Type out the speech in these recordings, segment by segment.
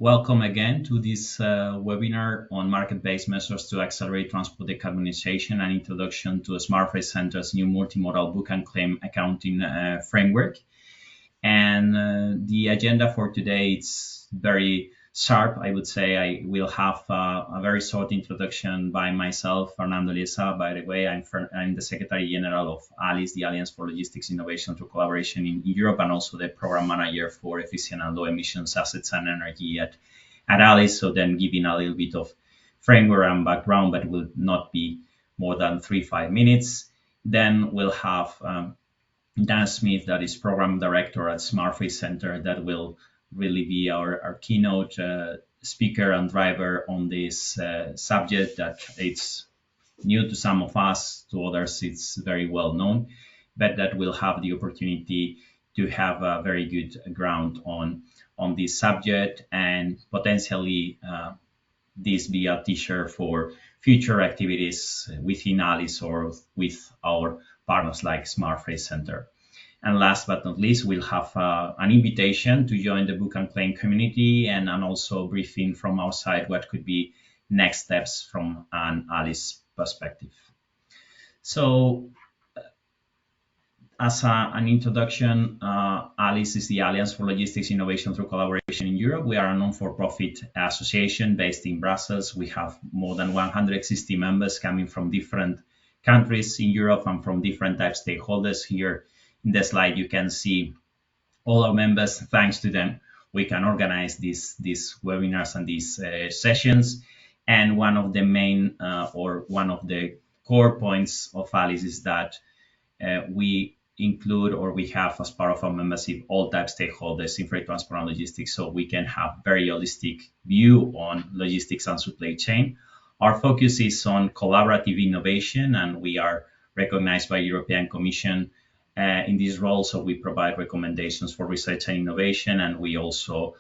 Welcome again to this webinar on market-based measures to accelerate transport decarbonization and introduction to Smart Freight Center's new multimodal book and claim accounting framework. And the agenda for today is very sharp, I would say. I will have a very short introduction by myself, Fernando Liesa. By the way, I'm the Secretary General of ALICE, the Alliance for Logistics Innovation through Collaboration in Europe, and also the Program Manager for Efficient and Low Emissions Assets and Energy at ALICE. So then giving a little bit of framework and background, but will not be more than 3-5 minutes. Then we'll have Dan Smith, that is Program Director at Smart Freight Center, that will really be our keynote speaker and driver on this subject that it's new to some of us, to others it's very well known, but that will have the opportunity to have a very good ground on this subject and potentially this be a teaser for future activities within ALICE or with our partners like Smart Freight Center. And last but not least, we'll have an invitation to join the book and claim community and also a briefing from our side what could be next steps from an ALICE perspective. So as an introduction, ALICE is the Alliance for Logistics Innovation through Collaboration in Europe. We are a non-for-profit association based in Brussels. We have more than 160 members coming from different countries in Europe and from different types of stakeholders. Here in the slide, you can see all our members. Thanks to them, we can organize these webinars and these sessions. And one of the main or one of the core points of ALICE is that we include, or we have as part of our membership, all type stakeholders in freight transport and logistics, so we can have very holistic view on logistics and supply chain. Our focus is on collaborative innovation, and we are recognized by European Commission in this role. So we provide recommendations for research and innovation, and we also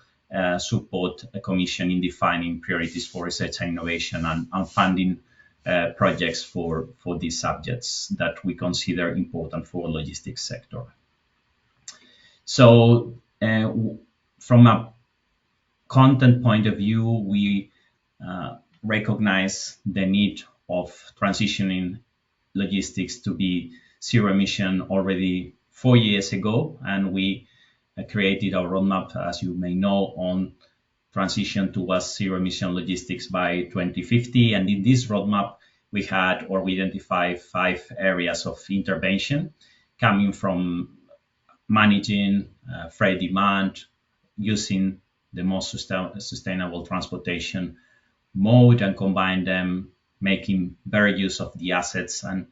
support a commission in defining priorities for research and innovation and funding projects for these subjects that we consider important for the logistics sector. So from a content point of view, we recognize the need of transitioning logistics to be zero emission already 4 years ago, and we created our roadmap, as you may know, on transition towards zero emission logistics by 2050. And in this roadmap, we identified 5 areas of intervention coming from managing freight demand, using the most sustainable transportation mode and combine them, making better use of the assets and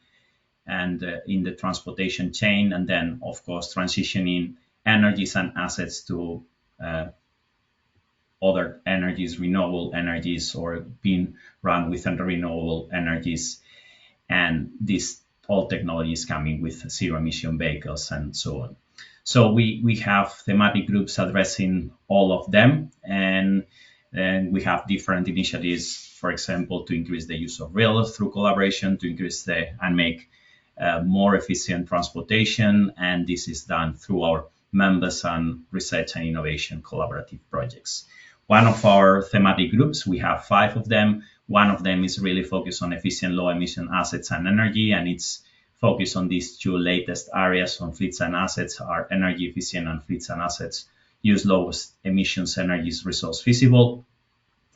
in the transportation chain, and then of course transitioning energies and assets to other energies, renewable energies, or being run with renewable energies. And this all technologies coming with zero emission vehicles and so on. So we have thematic groups addressing all of them, and we have different initiatives, for example, to increase the use of rail through collaboration, to increase and make more efficient transportation, and this is done through our members and research and innovation collaborative projects. One of our thematic groups, we have 5 of them. One of them is really focused on efficient low emission assets and energy, and it's focused on these 2 latest areas on fleets and assets are energy efficient and fleets and assets use lowest emissions energies resource feasible.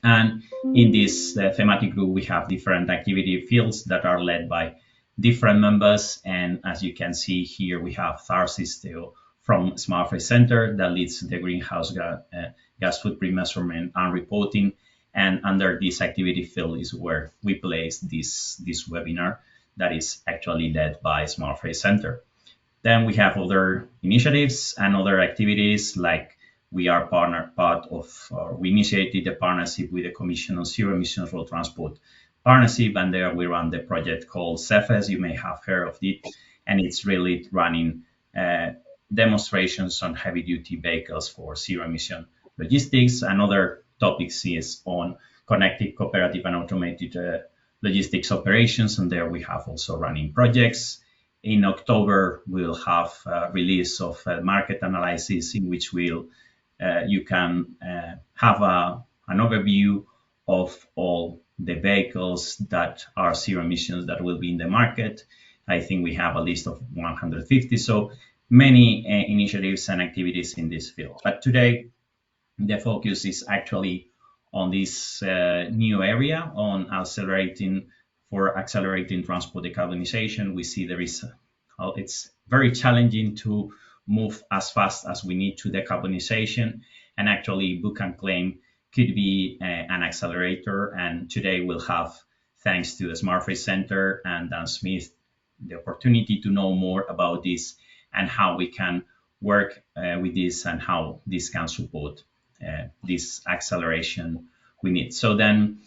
And in this thematic group, we have different activity fields that are led by different members. And as you can see here, we have Tharsis from Smart Freight Center that leads the greenhouse gas footprint measurement and reporting. And under this activity field is where we place this webinar that is actually led by Smart Freight Center. Then we have other initiatives and other activities, like we initiated a partnership with the Commission on Zero Emissions Road Transport Partnership, and there we run the project called CEFES. You may have heard of it, and it's really running demonstrations on heavy duty vehicles for zero emission logistics. And other topics is on connected, cooperative and automated logistics operations, and there we have also running projects. In October, we'll have a release of a market analysis in which we'll you can have an overview of all the vehicles that are zero emissions that will be in the market. I think we have a list of 150, so many initiatives and activities in this field. But today, the focus is actually on this new area, on accelerating transport decarbonization. We see it's very challenging to move as fast as we need to decarbonization, and actually book and claim could be an accelerator. And today we'll have, thanks to the Smart Freight Center and Dan Smith, the opportunity to know more about this and how we can work with this and how this can support this acceleration we need. So then